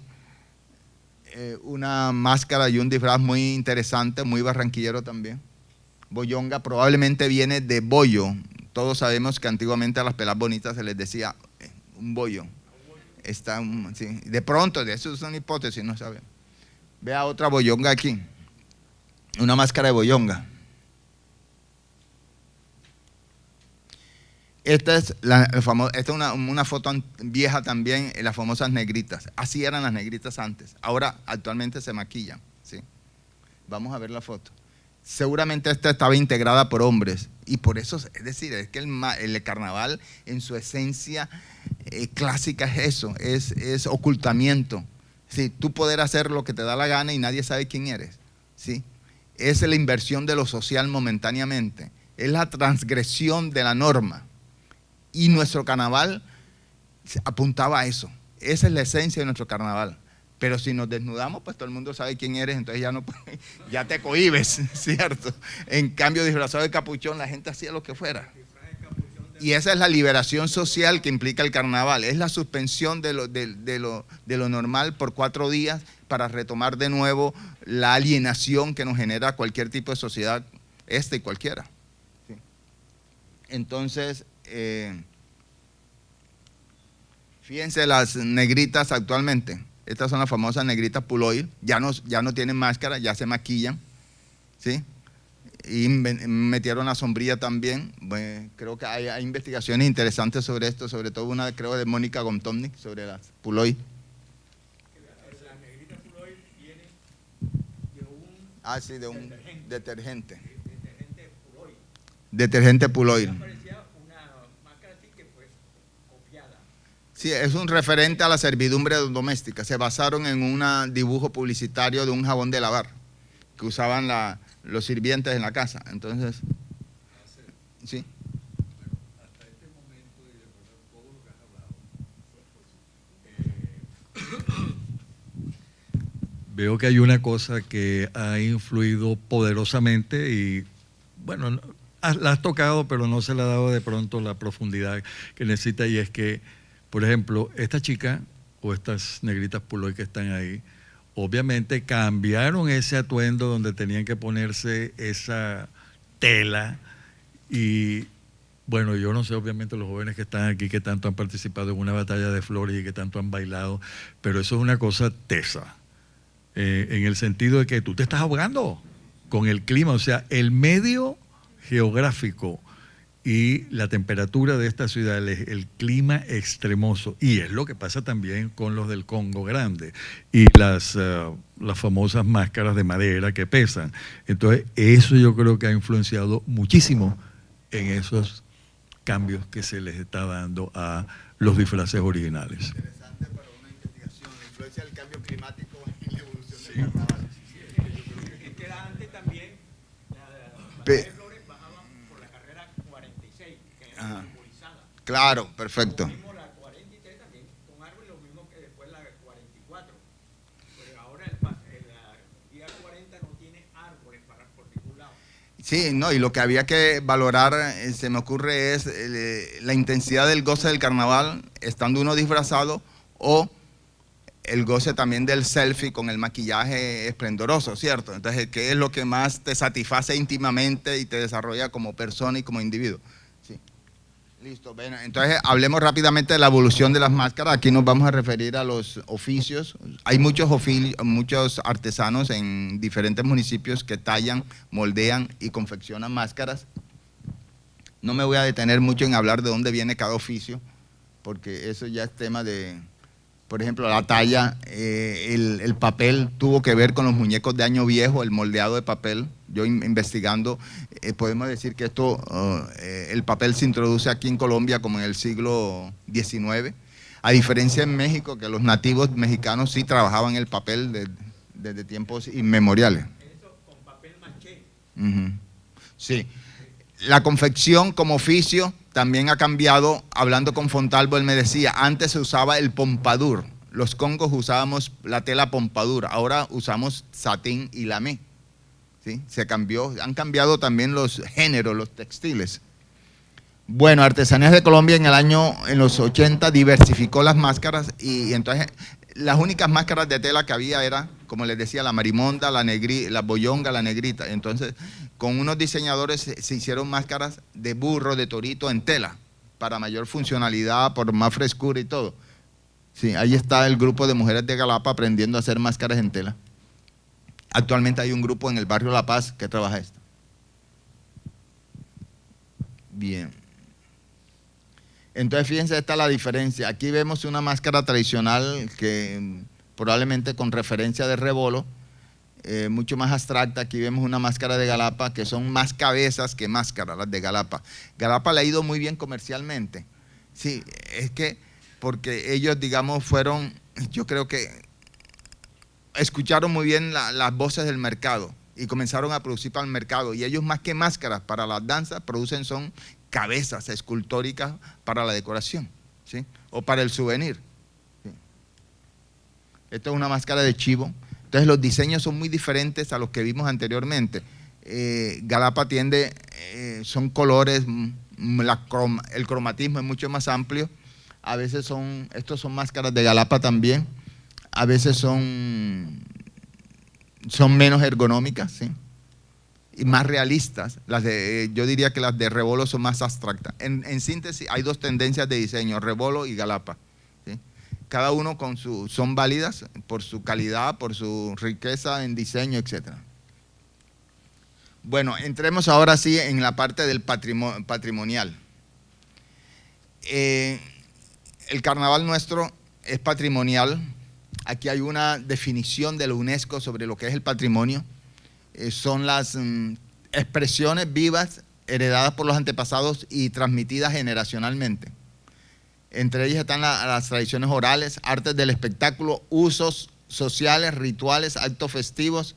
Una máscara y un disfraz muy interesante, muy barranquillero también. Boyonga probablemente viene de bollo. Todos sabemos que antiguamente a las pelas bonitas se les decía un bollo. Sí. De pronto, de eso es una hipótesis, no sabemos. Vea otra boyonga aquí, una máscara de boyonga. Esta es una foto vieja también, las famosas negritas. Así eran las negritas antes. Ahora, actualmente se maquillan, ¿sí? Vamos a ver la foto. Seguramente esta estaba integrada por hombres. Y por eso, es decir, es que el carnaval en su esencia clásica es eso, es ocultamiento. ¿Sí? Tú poder hacer lo que te da la gana y nadie sabe quién eres, ¿sí? Es la inversión de lo social momentáneamente. Es la transgresión de la norma. Y nuestro carnaval apuntaba a eso. Esa es la esencia de nuestro carnaval. Pero si nos desnudamos, pues todo el mundo sabe quién eres, entonces ya no ya te cohibes, ¿cierto? En cambio, disfrazado de capuchón, la gente hacía lo que fuera. Y esa es la liberación social que implica el carnaval. Es la suspensión de lo normal por 4 días para retomar de nuevo la alienación que nos genera cualquier tipo de sociedad, y cualquiera. ¿Sí? Entonces, fíjense las negritas actualmente. Estas son las famosas negritas puloy. Ya no tienen máscara, ya se maquillan, ¿sí? Y metieron la sombrilla también. Bueno, creo que hay investigaciones interesantes sobre esto, sobre todo una, creo, de Mónica Gomtovnik, sobre las puloy. Las negritas puloy vienen de un detergente. Detergente puloy. Detergente puloy. Parecía una máscara así que pues copiada. Sí, es un referente a la servidumbre doméstica. Se basaron en un dibujo publicitario de un jabón de lavar que usaban los sirvientes en la casa. Entonces, sí. Hasta este momento y de todo lo que has hablado, veo que hay una cosa que ha influido poderosamente y, bueno, la has tocado, pero no se le ha dado de pronto la profundidad que necesita, y es que, por ejemplo, esta chica o estas negritas puloy que están ahí, obviamente cambiaron ese atuendo donde tenían que ponerse esa tela y, bueno, yo no sé, obviamente los jóvenes que están aquí, que tanto han participado en una batalla de flores y que tanto han bailado, pero eso es una cosa tesa, en el sentido de que tú te estás ahogando con el clima, o sea, el medio geográfico y la temperatura de esta ciudad, el clima extremoso, y es lo que pasa también con los del Congo Grande y las famosas máscaras de madera que pesan. Entonces eso yo creo que ha influenciado muchísimo en esos cambios que se les está dando a los disfraces originales. Interesante para una investigación, la influencia del cambio climático en la evolución del carnaval. Es que era antes también, Claro, perfecto. Lo mismo la 43 también, con árboles, lo mismo que después la 44. Pero ahora el día 40 no tiene árboles por ningún lado. Sí, no, y lo que había que valorar, se me ocurre, es la intensidad del goce del carnaval, estando uno disfrazado, o el goce también del selfie con el maquillaje esplendoroso, ¿cierto? Entonces, ¿qué es lo que más te satisface íntimamente y te desarrolla como persona y como individuo? Sí. Listo, bueno, entonces hablemos rápidamente de la evolución de las máscaras. Aquí nos vamos a referir a los oficios. Hay muchos artesanos en diferentes municipios que tallan, moldean y confeccionan máscaras. No me voy a detener mucho en hablar de dónde viene cada oficio, porque eso ya es tema de, por ejemplo, la talla, el papel tuvo que ver con los muñecos de año viejo, el moldeado de papel. Yo investigando, podemos decir que el papel se introduce aquí en Colombia como en el siglo XIX, a diferencia en México, que los nativos mexicanos sí trabajaban el papel desde tiempos inmemoriales. Eso con papel maché. Sí. La confección como oficio también ha cambiado. Hablando con Fontalvo, él me decía, antes se usaba el pompadour. Los congos usábamos la tela pompadour, ahora usamos satín y lamé. ¿Sí? Han cambiado también los géneros, los textiles. Bueno, Artesanías de Colombia en los 80 diversificó las máscaras y entonces las únicas máscaras de tela que había era, como les decía, la marimonda, la boyonga, la negrita. Entonces, con unos diseñadores se hicieron máscaras de burro, de torito en tela, para mayor funcionalidad, por más frescura y todo. Sí, ahí está el grupo de mujeres de Galapa aprendiendo a hacer máscaras en tela. Actualmente hay un grupo en el barrio La Paz que trabaja esto. Bien. Entonces, fíjense, esta es la diferencia. Aquí vemos una máscara tradicional que probablemente con referencia de Rebolo, mucho más abstracta. Aquí vemos una máscara de Galapa que son más cabezas que máscaras, las de Galapa. Galapa le ha ido muy bien comercialmente. Sí, es que porque ellos, digamos, yo creo que escucharon muy bien las voces del mercado y comenzaron a producir para el mercado. Y ellos, más que máscaras para las danzas, son cabezas escultóricas para la decoración, ¿sí? O para el souvenir. ¿Sí? Esto es una máscara de chivo. Entonces los diseños son muy diferentes a los que vimos anteriormente. Galapa son colores, el cromatismo es mucho más amplio. A veces estos son máscaras de Galapa también. A veces son menos ergonómicas, ¿sí? Y más realistas. Yo diría que las de Rebolo son más abstractas. En síntesis, hay dos tendencias de diseño, Rebolo y Galapa, ¿sí? Cada uno son válidas por su calidad, por su riqueza en diseño, etc. Bueno, entremos ahora sí en la parte del patrimonial. El carnaval nuestro es patrimonial. Aquí hay una definición de la UNESCO sobre lo que es el patrimonio. Son las expresiones vivas heredadas por los antepasados y transmitidas generacionalmente. Entre ellas están las tradiciones orales, artes del espectáculo, usos sociales, rituales, actos festivos,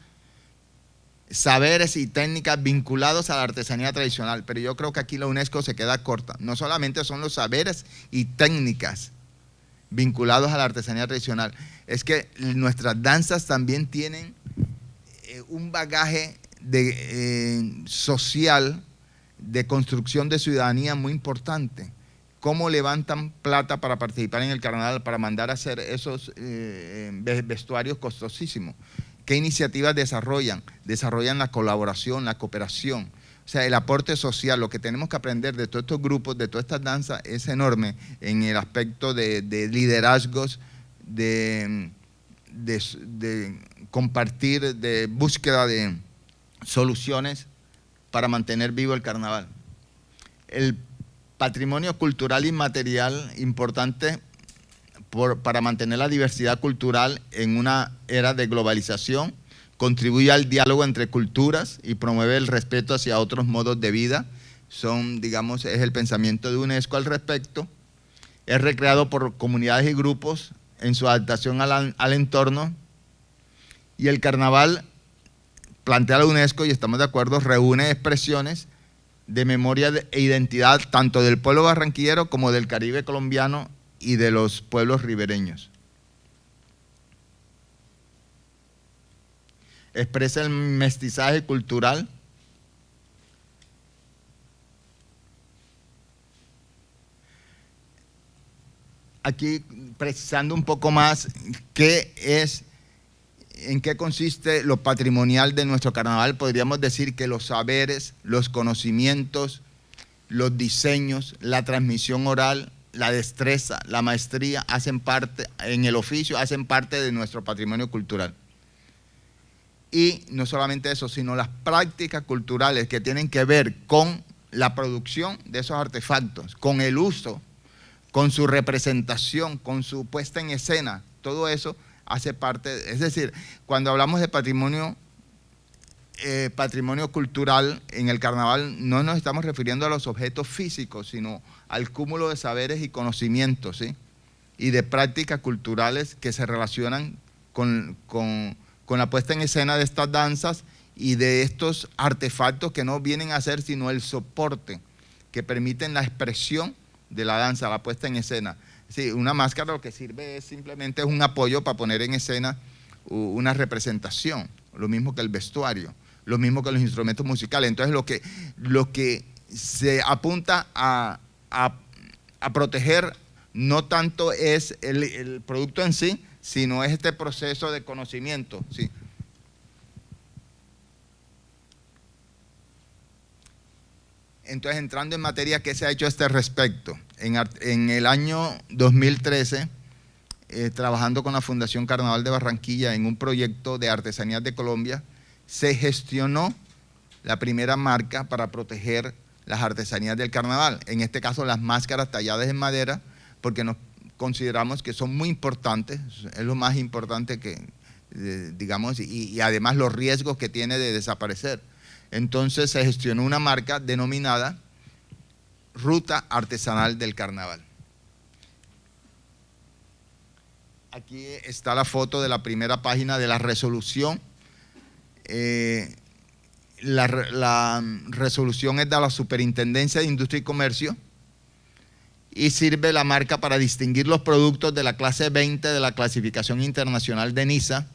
saberes y técnicas vinculados a la artesanía tradicional. Pero yo creo que aquí la UNESCO se queda corta. No solamente son los saberes y técnicas vinculados a la artesanía tradicional, es que nuestras danzas también tienen un bagaje social, de construcción de ciudadanía muy importante. Cómo levantan plata para participar en el carnaval, para mandar a hacer esos vestuarios costosísimos. ¿Qué iniciativas desarrollan? Desarrollan la colaboración, la cooperación. O sea, el aporte social, lo que tenemos que aprender de todos estos grupos, de todas estas danzas, es enorme en el aspecto de liderazgos, de compartir, de búsqueda de soluciones para mantener vivo el carnaval. El patrimonio cultural inmaterial, importante para mantener la diversidad cultural en una era de globalización, contribuye al diálogo entre culturas y promueve el respeto hacia otros modos de vida. Es el pensamiento de UNESCO al respecto. Es recreado por comunidades y grupos en su adaptación al entorno. Y el carnaval, plantea la UNESCO, y estamos de acuerdo, reúne expresiones de memoria e identidad tanto del pueblo barranquillero como del Caribe colombiano y de los pueblos ribereños. Expresa el mestizaje cultural aquí precisando un poco más en qué consiste lo patrimonial de nuestro carnaval, podríamos decir que los saberes, los conocimientos, los diseños, la transmisión oral, la destreza, la maestría hacen parte, en el oficio, hacen parte de nuestro patrimonio cultural. Y no solamente eso, sino las prácticas culturales que tienen que ver con la producción de esos artefactos, con el uso, con su representación, con su puesta en escena, todo eso hace parte, es decir, cuando hablamos de patrimonio cultural en el carnaval, no nos estamos refiriendo a los objetos físicos, sino al cúmulo de saberes y conocimientos, ¿sí? Y de prácticas culturales que se relacionan con la puesta en escena de estas danzas y de estos artefactos que no vienen a ser sino el soporte que permiten la expresión de la danza, la puesta en escena. Sí, una máscara lo que sirve es simplemente un apoyo para poner en escena una representación, lo mismo que el vestuario, lo mismo que los instrumentos musicales. Entonces lo que se apunta a proteger no tanto es el producto en sí, sino es este proceso de conocimiento, ¿sí? Entonces, entrando en materia, ¿qué se ha hecho a este respecto? En el año 2013, trabajando con la Fundación Carnaval de Barranquilla en un proyecto de artesanías de Colombia, se gestionó la primera marca para proteger las artesanías del carnaval, en este caso las máscaras talladas en madera, porque nos consideramos que son muy importantes, es lo más importante que, digamos, y además los riesgos que tiene de desaparecer. Entonces se gestionó una marca denominada Ruta Artesanal del Carnaval. Aquí está la foto de la primera página de la resolución. La resolución es de la Superintendencia de Industria y Comercio y sirve la marca para distinguir los productos de la clase 20 de la clasificación internacional de NISA.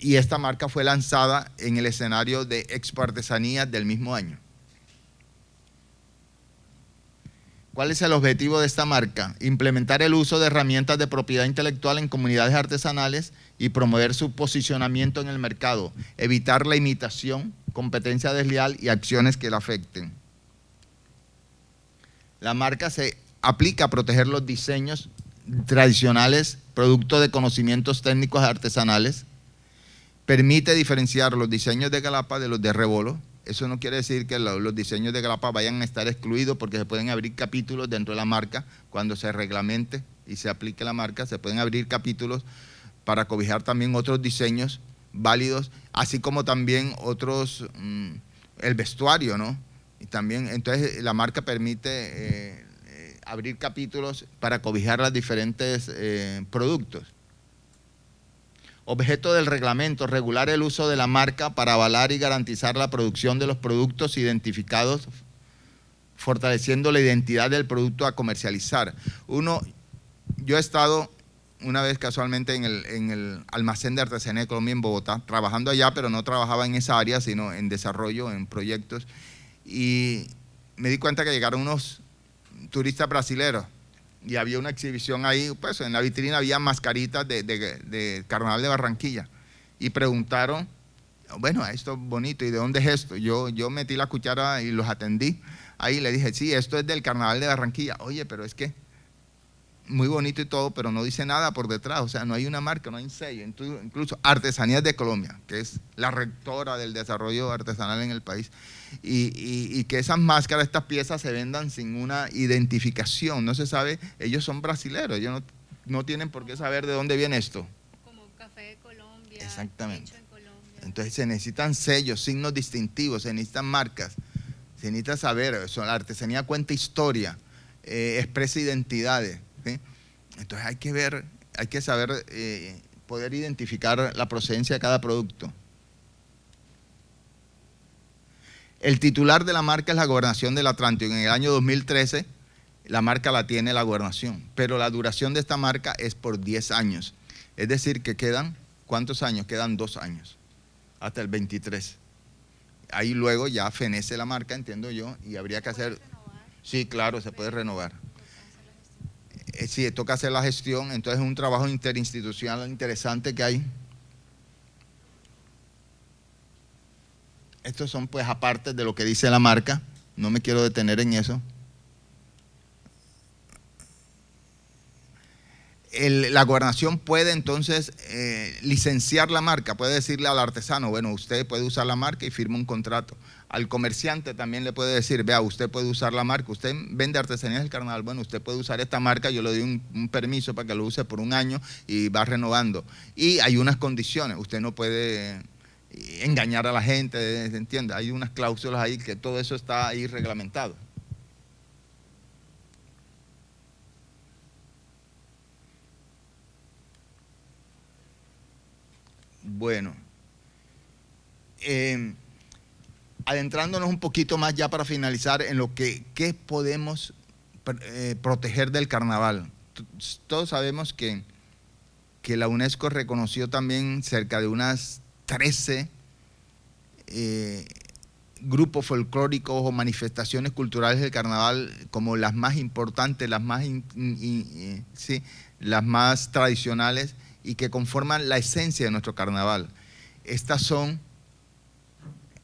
Y esta marca fue lanzada en el escenario de Expo Artesanías del mismo año. ¿Cuál es el objetivo de esta marca? Implementar el uso de herramientas de propiedad intelectual en comunidades artesanales y promover su posicionamiento en el mercado, evitar la imitación, competencia desleal y acciones que la afecten. La marca se aplica a proteger los diseños tradicionales, producto de conocimientos técnicos artesanales. Permite diferenciar los diseños de Galapa de los de Rebolo. Eso no quiere decir que los diseños de Galapa vayan a estar excluidos, porque se pueden abrir capítulos dentro de la marca. Cuando se reglamente y se aplique la marca, se pueden abrir capítulos para cobijar también otros diseños válidos, así como también otros, el vestuario, ¿no? Y también, entonces la marca permite abrir capítulos para cobijar los diferentes productos. Objeto del reglamento, regular el uso de la marca para avalar y garantizar la producción de los productos identificados, fortaleciendo la identidad del producto a comercializar. Yo he estado una vez casualmente en el almacén de artesanía de Colombia en Bogotá, trabajando allá, pero no trabajaba en esa área, sino en desarrollo, en proyectos, y me di cuenta que llegaron unos turistas brasileños y había una exhibición ahí, pues en la vitrina había mascaritas de Carnaval de Barranquilla y preguntaron, bueno, esto es bonito, ¿y de dónde es esto? Yo metí la cuchara y los atendí, ahí le dije, sí, esto es del Carnaval de Barranquilla. Oye, pero es que muy bonito y todo, pero no dice nada por detrás, o sea, no hay una marca, no hay un sello. Incluso Artesanías de Colombia, que es la rectora del desarrollo artesanal en el país, y que esas máscaras, estas piezas se vendan sin una identificación, no se sabe, ellos son brasileros, ellos no tienen por qué saber de dónde viene esto. Como Café de Colombia, exactamente. Hecho en Colombia. Entonces se necesitan sellos, signos distintivos, se necesitan marcas, se necesita saber, la artesanía cuenta historia, expresa identidades, ¿sí? Entonces hay que saber poder identificar la procedencia de cada producto. El titular de la marca es la Gobernación del Atlántico. En el año 2013 la marca la tiene la Gobernación, pero la duración de esta marca es por 10 años. Es decir, que quedan, ¿cuántos años? Quedan 2 años, hasta el 23. Ahí luego ya fenece la marca, entiendo yo, y habría que hacer… Sí, claro, se puede renovar. Sí, toca hacer la gestión, entonces es un trabajo interinstitucional interesante que hay. Estos son pues aparte de lo que dice la marca, no me quiero detener en eso. La gobernación puede entonces licenciar la marca, puede decirle al artesano, bueno, usted puede usar la marca y firma un contrato. Al comerciante también le puede decir, vea, usted puede usar la marca, usted vende artesanías del carnaval, bueno, usted puede usar esta marca, yo le doy un permiso para que lo use por un año y va renovando. Y hay unas condiciones, usted no puede engañar a la gente, ¿entiende? Hay unas cláusulas ahí que todo eso está ahí reglamentado. Bueno, adentrándonos un poquito más ya para finalizar en lo que ¿qué podemos proteger del carnaval? Todos sabemos que la UNESCO reconoció también cerca de unas 13 grupos folclóricos o manifestaciones culturales del carnaval como las más importantes, las más tradicionales y que conforman la esencia de nuestro carnaval. Estas son,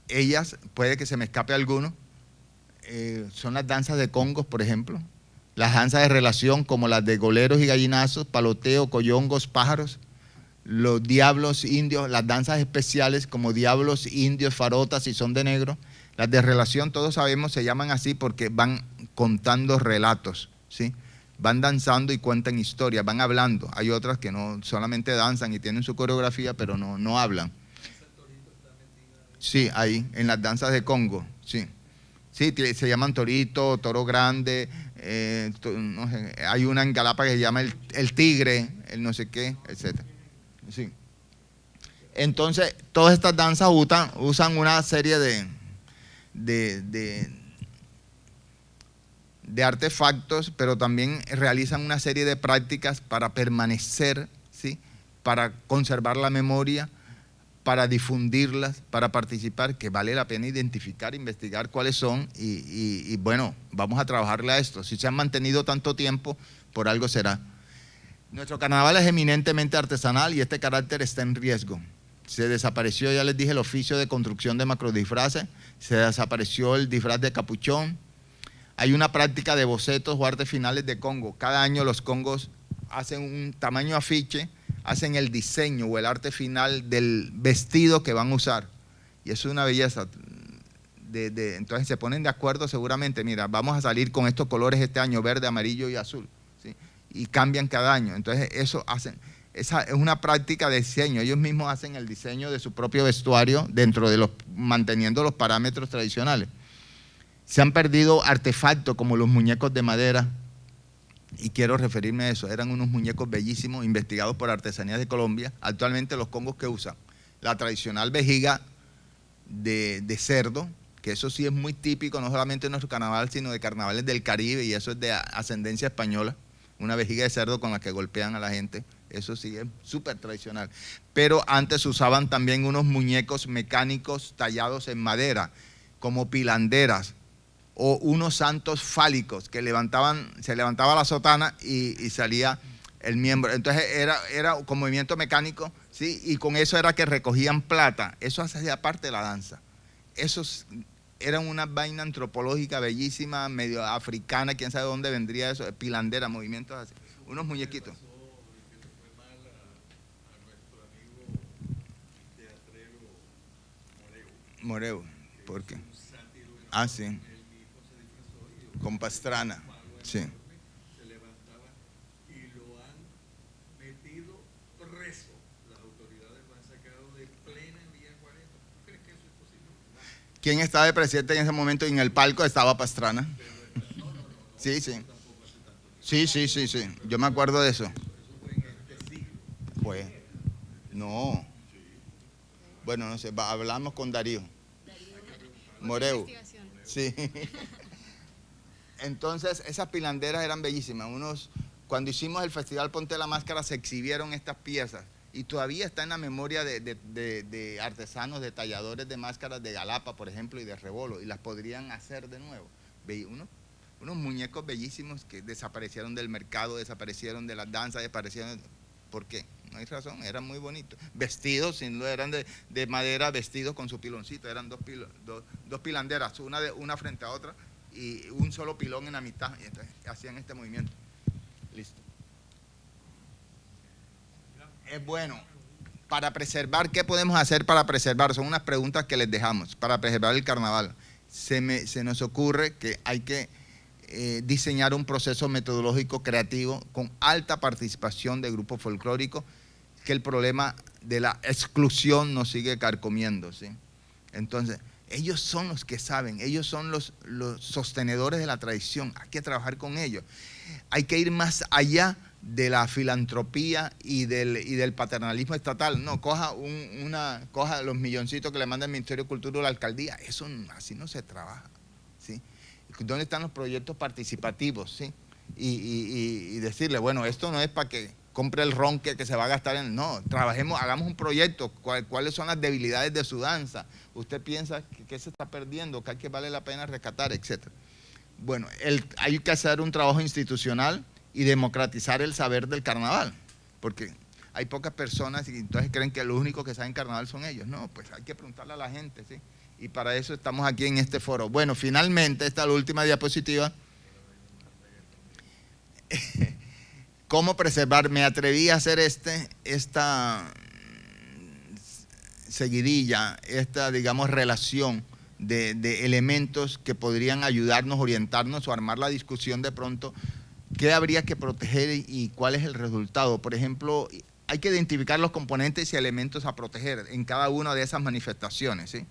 ellas, puede que se me escape alguno, son las danzas de congos, por ejemplo, las danzas de relación como las de goleros y gallinazos, paloteo, coyongos, pájaros, los diablos indios, las danzas especiales como diablos indios, farotas y son de negro. Las de relación, todos sabemos, se llaman así porque van contando relatos, ¿sí? Van danzando y cuentan historias, van hablando. Hay otras que no solamente danzan y tienen su coreografía, pero no hablan. Sí, ahí, en las danzas de Congo, sí. Sí, se llaman torito, toro grande, no sé, hay una en Galapa que se llama el tigre, el no sé qué, etc. Sí. Entonces, todas estas danzas usan una serie de artefactos, pero también realizan una serie de prácticas para permanecer, ¿sí? Para conservar la memoria, para difundirlas, para participar, que vale la pena identificar, investigar cuáles son y bueno, vamos a trabajarle a esto. Si se han mantenido tanto tiempo, por algo será. Nuestro carnaval es eminentemente artesanal y este carácter está en riesgo. Se desapareció, ya les dije, el oficio de construcción de macrodisfraces, se desapareció el disfraz de capuchón. Hay una práctica de bocetos o artes finales de Congo. Cada año los congos hacen un tamaño afiche, hacen el diseño o el arte final del vestido que van a usar. Y eso es una belleza. Entonces se ponen de acuerdo seguramente, mira, vamos a salir con estos colores este año, verde, amarillo y azul, ¿sí? Y cambian cada año. Entonces eso hacen, esa es una práctica de diseño. Ellos mismos hacen el diseño de su propio vestuario dentro de manteniendo los parámetros tradicionales. Se han perdido artefactos como los muñecos de madera, y quiero referirme a eso. Eran unos muñecos bellísimos, investigados por Artesanías de Colombia. Actualmente los congos que usan la tradicional vejiga de cerdo, que eso sí es muy típico, no solamente de nuestro carnaval, sino de carnavales del Caribe, y eso es de ascendencia española, una vejiga de cerdo con la que golpean a la gente. Eso sí es súper tradicional. Pero antes usaban también unos muñecos mecánicos tallados en madera, como pilanderas, o unos santos fálicos que se levantaba la sotana y salía el miembro. Entonces era con movimiento mecánico, ¿sí? Y con eso era que recogían plata. Eso hacía parte de la danza. Esos eran una vaina antropológica bellísima, medio africana, quién sabe dónde vendría eso, pilandera, movimientos así. Unos muñequitos. Moreu, ¿por qué? Ah, sí. Con Pastrana, sí. Se levantaba y lo han metido preso. Las autoridades lo han sacado de plena vía 40. ¿Tú crees que eso es posible? ¿Quién estaba de presidente en ese momento? Y en el palco estaba Pastrana. Sí, sí. Sí. Yo me acuerdo de eso. Pues, no. Bueno, no sé, hablamos con Darío. Moreu. Sí. Entonces, esas pilanderas eran bellísimas. Cuando hicimos el Festival Ponte la Máscara, se exhibieron estas piezas y todavía está en la memoria de artesanos, de talladores de máscaras de Galapa, por ejemplo, y de Rebolo, y las podrían hacer de nuevo. unos muñecos bellísimos que desaparecieron del mercado, desaparecieron de las danzas, desaparecieron. ¿Por qué? No hay razón, eran muy bonitos. Vestidos, sin duda, eran de madera, vestidos con su piloncito, eran dos pilanderas, una frente a otra y un solo pilón en la mitad, y entonces hacían este movimiento. Listo. Es bueno. Para preservar, ¿qué podemos hacer para preservar? Son unas preguntas que les dejamos, para preservar el carnaval. Se nos ocurre que hay que diseñar un proceso metodológico creativo con alta participación de grupos folclóricos, que el problema de la exclusión nos sigue carcomiendo, ¿sí? Entonces, ellos son los que saben, ellos son los sostenedores de la tradición, hay que trabajar con ellos. Hay que ir más allá de la filantropía y del paternalismo estatal. No, coja los milloncitos que le manda el Ministerio de Cultura o la alcaldía. Eso así no se trabaja, ¿sí? ¿Dónde están los proyectos participativos? ¿Sí? Y decirle, bueno, esto no es para que compre el ron que se va a gastar en... No, trabajemos, hagamos un proyecto, cuáles son las debilidades de su danza. Usted piensa que se está perdiendo, que vale la pena rescatar, etc. Bueno, hay que hacer un trabajo institucional y democratizar el saber del carnaval, porque hay pocas personas y entonces creen que los únicos que saben carnaval son ellos. No, pues hay que preguntarle a la gente, ¿sí? Y para eso estamos aquí en este foro. Bueno, finalmente, esta es la última diapositiva. ¿Cómo preservar? Me atreví a hacer esta seguidilla, esta, digamos, relación de elementos que podrían ayudarnos, orientarnos o armar la discusión de pronto. ¿Qué habría que proteger y cuál es el resultado? Por ejemplo, hay que identificar los componentes y elementos a proteger en cada una de esas manifestaciones, ¿sí?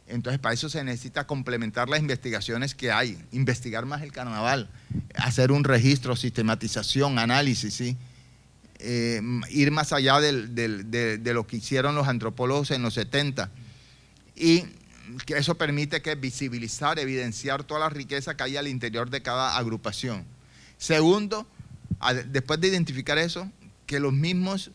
Entonces, para eso se necesita complementar las investigaciones que hay, investigar más el carnaval, hacer un registro, sistematización, análisis, ¿sí? Ir más allá de lo que hicieron los antropólogos en los 70. Y que eso permite que visibilizar, evidenciar toda la riqueza que hay al interior de cada agrupación. Segundo, después de identificar eso, que los mismos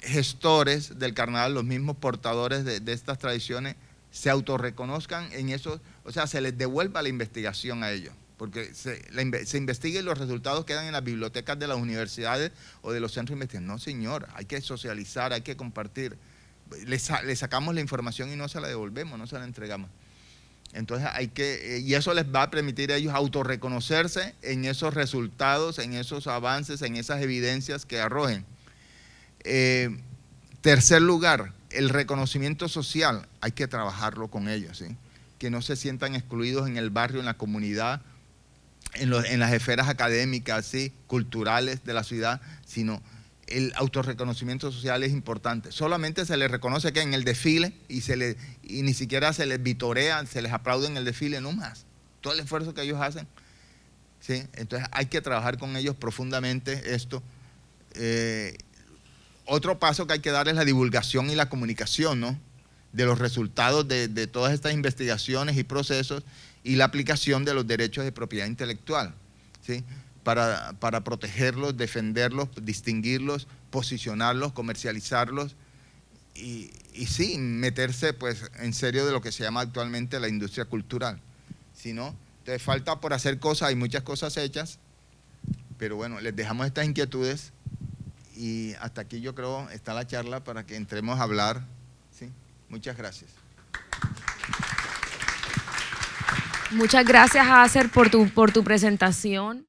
gestores del carnaval, los mismos portadores de estas tradiciones, se autorreconozcan en eso, o sea, se les devuelva la investigación a ellos, porque se investiga y los resultados quedan en las bibliotecas de las universidades o de los centros de investigación. No, señor, hay que socializar, hay que compartir. Le sacamos la información y no se la devolvemos, no se la entregamos. Entonces y eso les va a permitir a ellos autorreconocerse en esos resultados, en esos avances, en esas evidencias que arrojen. Tercer lugar, el reconocimiento social, hay que trabajarlo con ellos, ¿sí? Que no se sientan excluidos en el barrio, en la comunidad, en las esferas académicas, ¿sí? Culturales de la ciudad, sino el autorreconocimiento social es importante. Solamente se les reconoce que en el desfile y ni siquiera se les vitorea, se les aplaude en el desfile, no más. Todo el esfuerzo que ellos hacen, ¿sí? Entonces hay que trabajar con ellos profundamente esto. Otro paso que hay que dar es la divulgación y la comunicación, ¿no? De los resultados de todas estas investigaciones y procesos y la aplicación de los derechos de propiedad intelectual, ¿sí? Para protegerlos, defenderlos, distinguirlos, posicionarlos, comercializarlos y sí, meterse pues en serio de lo que se llama actualmente la industria cultural. Si no, te falta por hacer cosas, hay muchas cosas hechas, pero bueno, les dejamos estas inquietudes. Y hasta aquí yo creo está la charla para que entremos a hablar, ¿sí? Muchas gracias. Muchas gracias, Acer, por tu presentación.